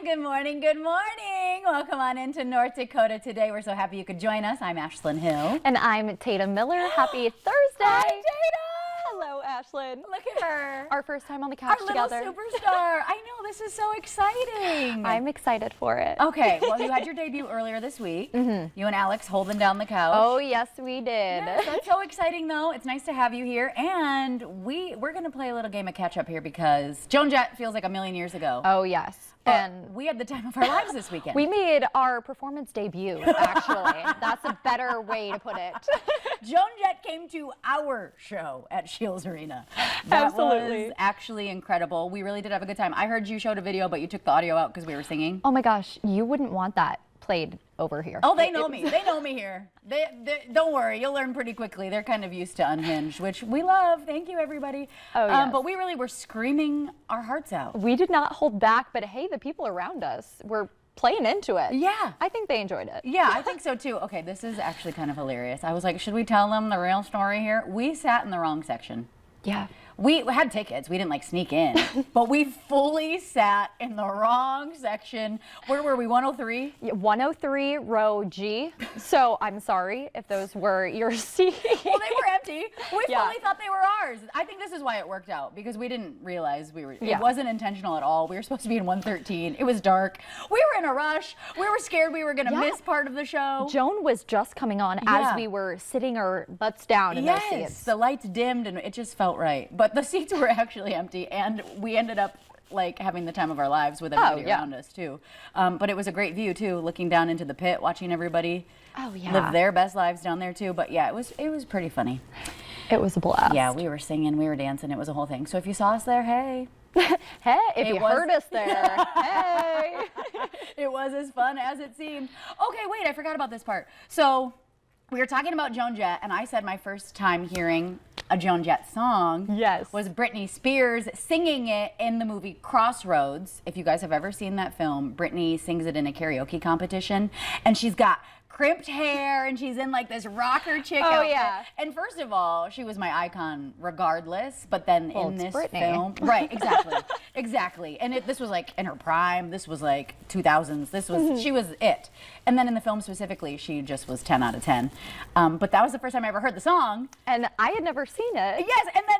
good morning, good morning. Welcome on into North Dakota today. We're so happy you could join us. I'm Ashlyn Hill. And I'm Tatum Miller. Happy Thursday. Hi, Tatum. Hello, Ashlyn. Look at her. Our first time on the couch together. Our little superstar. I know, this is so exciting. I'm excited for it. Okay, well, you had your debut earlier this week. You and Alex holding down the couch. Oh, yes, we did. Yes, that's so exciting, though. It's nice to have you here. And we're going to play a little game of catch-up here because Joan Jett feels like a million years ago. Oh, yes. And we had the time of our lives this weekend. We made our performance debut, actually. That's a better way to put it. Joan Jett came to our show at Shields Arena. That Absolutely. was actually incredible. We really did have a good time. I heard you showed a video, but you took the audio out because we were singing. Oh my gosh, you wouldn't want that played over here. Oh, they know me. They know me here. Don't worry, you'll learn pretty quickly. They're kind of used to Unhinged, which we love. Thank you, everybody. Oh, yes. But we really were screaming our hearts out. We did not hold back, but hey, the people around us were playing into it. Yeah. I think they enjoyed it. Yeah, I think so too. Okay, this is actually kind of hilarious. I was like, should we tell them the real story here? We sat in the wrong section. Yeah. We had tickets. We didn't like sneak in, but we fully sat in the wrong section. Where were we? 103? 103 row G. So I'm sorry if those were your seats. Well, they were empty. We Yeah. fully thought they were ours. I think this is why it worked out because we didn't realize we were. Yeah. It wasn't intentional at all. We were supposed to be in 113. It was dark. We were in a rush. We were scared we were going to Yeah. miss part of the show. Joan was just coming on Yeah. as we were sitting our butts down in those Yes, seats. the lights dimmed and it just felt right. But the seats were actually empty, and we ended up like having the time of our lives with everybody yeah. around us too. But it was a great view too, looking down into the pit, watching everybody live their best lives down there too. But yeah, it was pretty funny. It was a blast. Yeah, we were singing, we were dancing. It was a whole thing. So if you saw us there, hey. Hey, if you heard us there, hey. It was as fun as it seemed. Okay, wait, I forgot about this part. So we were talking about Joan Jett, and I said my first time hearing a Joan Jett song was Britney Spears singing it in the movie Crossroads. If you guys have ever seen that film, Britney sings it in a karaoke competition, and she's got crimped hair and she's in like this rocker chick outfit. Yeah. And first of all, she was my icon regardless, but then in this Britney. film, right, exactly. Exactly. And this was like in her prime. This was like 2000s. This was she was it. And then in the film specifically, she just was 10 out of 10. But that was the first time I ever heard the song. And I had never seen it. Yes, and then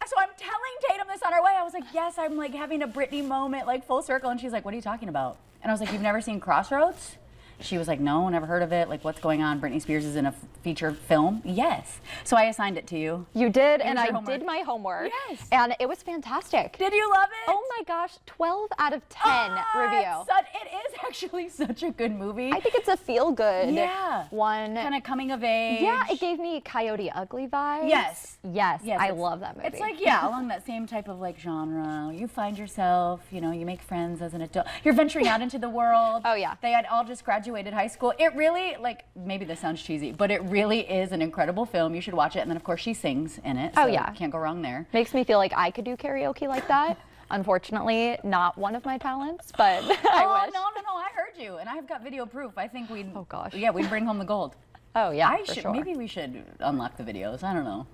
so I'm telling Tatum this on our way. I was like, yes, I'm like having a Britney moment, like full circle. And she's like, what are you talking about? And I was like, you've never seen Crossroads? She was like, no, never heard of it. Like, what's going on? Britney Spears is in a feature film? Yes. So I assigned it to you. You did, and Here's your I homework. did my homework. Yes. And it was fantastic. Did you love it? Oh my gosh, 12 out of 10 review. It is actually such a good movie. I think it's a feel-good one. Kind of coming of age. Yeah, it gave me Coyote Ugly vibes. Yes. Yes, I love that movie. It's like, yeah, along that same type of like genre. You find yourself, you know, you make friends as an adult. You're venturing out into the world. Oh, yeah. They had all just graduated high school. It really, like, maybe this sounds cheesy, but it really is an incredible film. You should watch it. And then, of course, she sings in it. So Oh, yeah. Can't go wrong there. Makes me feel like I could do karaoke like that. Unfortunately, not one of my talents, but I wish. No, I heard you. And I've got video proof. I think we'd, Oh, gosh. Yeah, we'd bring home the gold. Oh, yeah, for sure. Maybe we should unlock the videos. I don't know.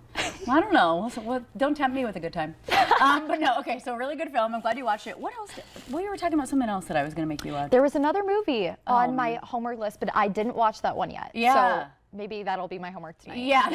I don't know. Don't tempt me with a good time. But no, okay, so really good film. I'm glad you watched it. What else? We were talking about something else that I was going to make you watch. There was another movie on my homework list, but I didn't watch that one yet. Yeah. So maybe that'll be my homework tonight. Yeah,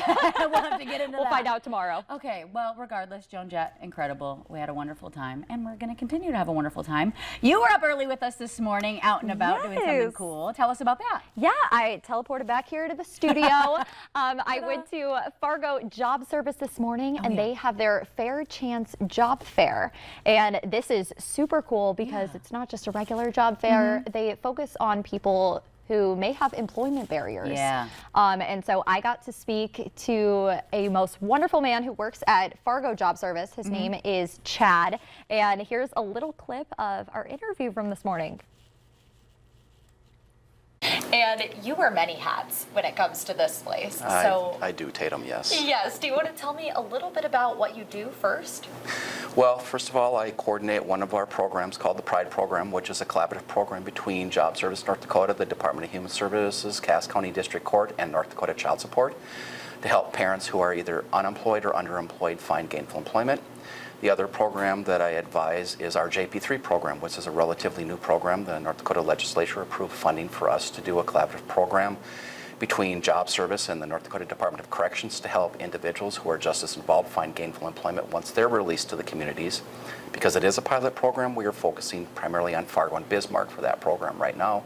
we'll have to get into that. We'll find out tomorrow. Okay, well, regardless, Joan Jett, incredible. We had a wonderful time, and we're going to continue to have a wonderful time. You were up early with us this morning, out and about, doing something cool. Tell us about that. Yeah, I teleported back here to the studio. I went to Fargo Job Service this morning, and they have their Fair Chance Job Fair. And this is super cool because it's not just a regular job fair. They focus on people who may have employment barriers. Yeah. And so I got to speak to a most wonderful man who works at Fargo Job Service. His name is Chad. And here's a little clip of our interview from this morning. And you wear many hats when it comes to this place. I do, Tatum, yes. Yes. Do you want to tell me a little bit about what you do first? Well, first of all, I coordinate one of our programs called the PRIDE program, which is a collaborative program between Job Service North Dakota, the Department of Human Services, Cass County District Court, and North Dakota Child Support. to help parents who are either unemployed or underemployed find gainful employment. The other program that I advise is our JP3 program, which is a relatively new program. The North Dakota legislature approved funding for us to do a collaborative program between Job Service and the North Dakota Department of Corrections to help individuals who are justice involved find gainful employment once they're released to the communities. Because it is a pilot program, we are focusing primarily on Fargo and Bismarck for that program right now,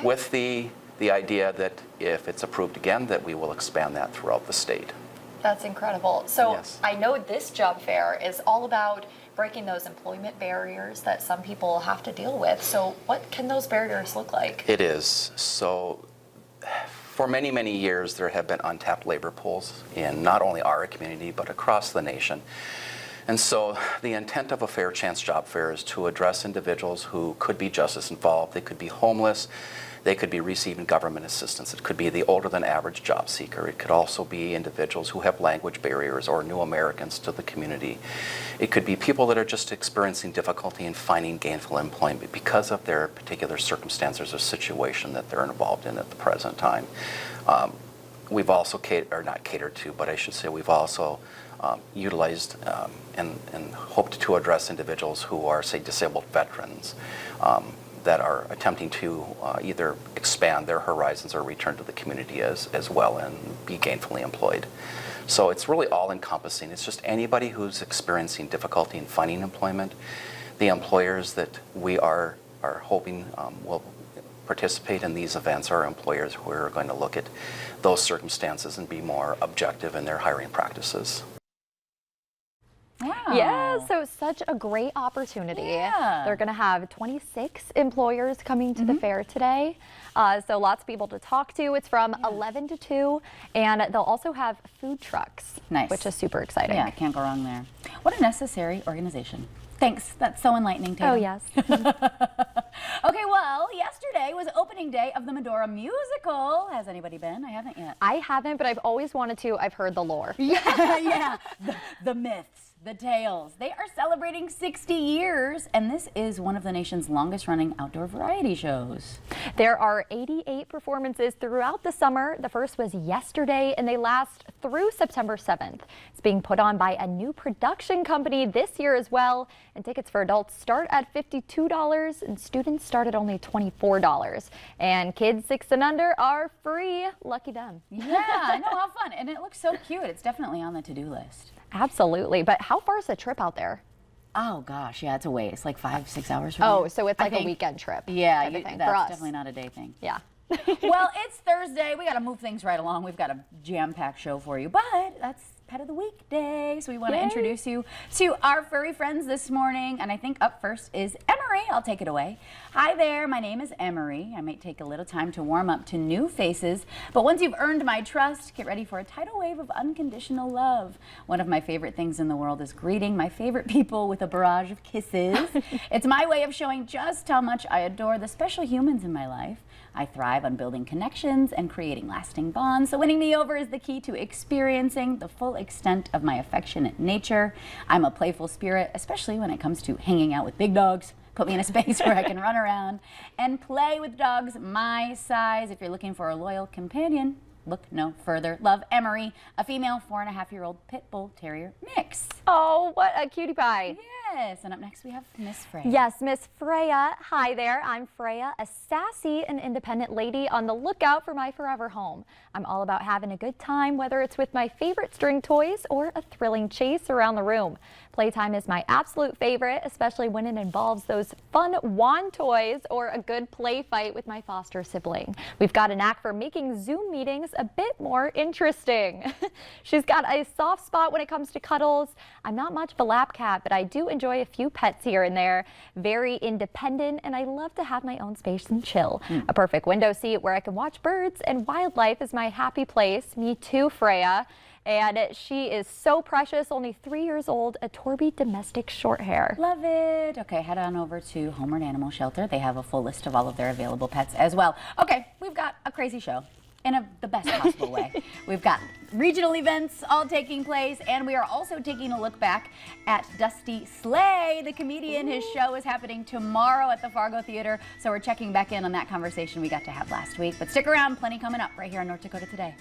with the idea that if it's approved again, that we will expand that throughout the state. That's incredible. So Yes. I know this job fair is all about breaking those employment barriers that some people have to deal with. So what can those barriers look like? It is. So for many, many years, there have been untapped labor pools in not only our community, but across the nation. And so the intent of a Fair Chance Job Fair is to address individuals who could be justice involved. They could be homeless. They could be receiving government assistance. It could be the older than average job seeker. It could also be individuals who have language barriers or new Americans to the community. It could be people that are just experiencing difficulty in finding gainful employment because of their particular circumstances or situation that they're involved in at the present time. We've also we've also utilized and hoped to address individuals who are, say, disabled veterans that are attempting to either expand their horizons or return to the community as well and be gainfully employed. So it's really all-encompassing. It's just anybody who's experiencing difficulty in finding employment. The employers that we are hoping will participate in these events are employers who are going to look at those circumstances and be more objective in their hiring practices. Wow. Yeah, so such a great opportunity. Yeah. They're going to have 26 employers coming to the fair today. So lots of people to talk to. It's from 11 to 2, and they'll also have food trucks, Nice. which is super exciting. Yeah, can't go wrong there. What a necessary organization. Thanks. That's so enlightening, Tatum. Oh, yes. Okay, well, yesterday was opening day of the Medora musical. Has anybody been? I haven't yet. I haven't, but I've always wanted to. I've heard the lore. Yeah. The myths, the tales. They are celebrating 60 years, and this is one of the nation's longest running outdoor variety shows. There are 88 performances throughout the summer. The first was yesterday, and they last through September 7th. It's being put on by a new production company this year as well, and tickets for adults start at $52 and students start at only $24. And kids 6 and under are free. Lucky them. Yeah, I know, how fun. And it looks so cute. It's definitely on the to-do list. Absolutely. But how far is the trip out there? Oh gosh, yeah, it's a ways, like 5-6 hours from Oh, here. so it's I like a think. weekend trip. Yeah, type of thing that's for us. definitely not a day thing. Yeah. Well, it's Thursday. We got to move things right along. We've got a jam-packed show for you, but that's Pet of the Week Day. So we want to introduce you to our furry friends this morning. And I think up first is Emery. I'll take it away. Hi there. My name is Emery. I might take a little time to warm up to new faces, but once you've earned my trust, get ready for a tidal wave of unconditional love. One of my favorite things in the world is greeting my favorite people with a barrage of kisses. It's my way of showing just how much I adore the special humans in my life. I thrive on building connections and creating lasting bonds, so winning me over is the key to experiencing the full extent of my affectionate nature. I'm a playful spirit, especially when it comes to hanging out with big dogs. Put me in a space where I can run around and play with dogs my size. If you're looking for a loyal companion, look no further. Love, Emery, a female 4.5-year-old pit bull terrier mix. Oh, what a cutie pie. Yes, and up next we have Miss Freya. Yes, Miss Freya. Hi there. I'm Freya, a sassy and independent lady on the lookout for my forever home. I'm all about having a good time, whether it's with my favorite string toys or a thrilling chase around the room. Playtime is my absolute favorite, especially when it involves those fun wand toys or a good play fight with my foster sibling. We've got a knack for making Zoom meetings a bit more interesting. She's got a soft spot when it comes to cuddles. I'm not much of a lap cat, but I do enjoy a few pets here and there. Very independent, and I love to have my own space and chill. A perfect window seat where I can watch birds and wildlife is my happy place. Me too, Freya. And she is so precious, only 3 years old, a Torby domestic short hair. Love it. Okay, head on over to Homeward Animal Shelter. They have a full list of all of their available pets as well. Okay, we've got a crazy show in the best possible way. We've got regional events all taking place, and we are also taking a look back at Dusty Slay, the comedian. His show is happening tomorrow at the Fargo Theater, so we're checking back in on that conversation we got to have last week. But stick around, plenty coming up right here on North Dakota Today.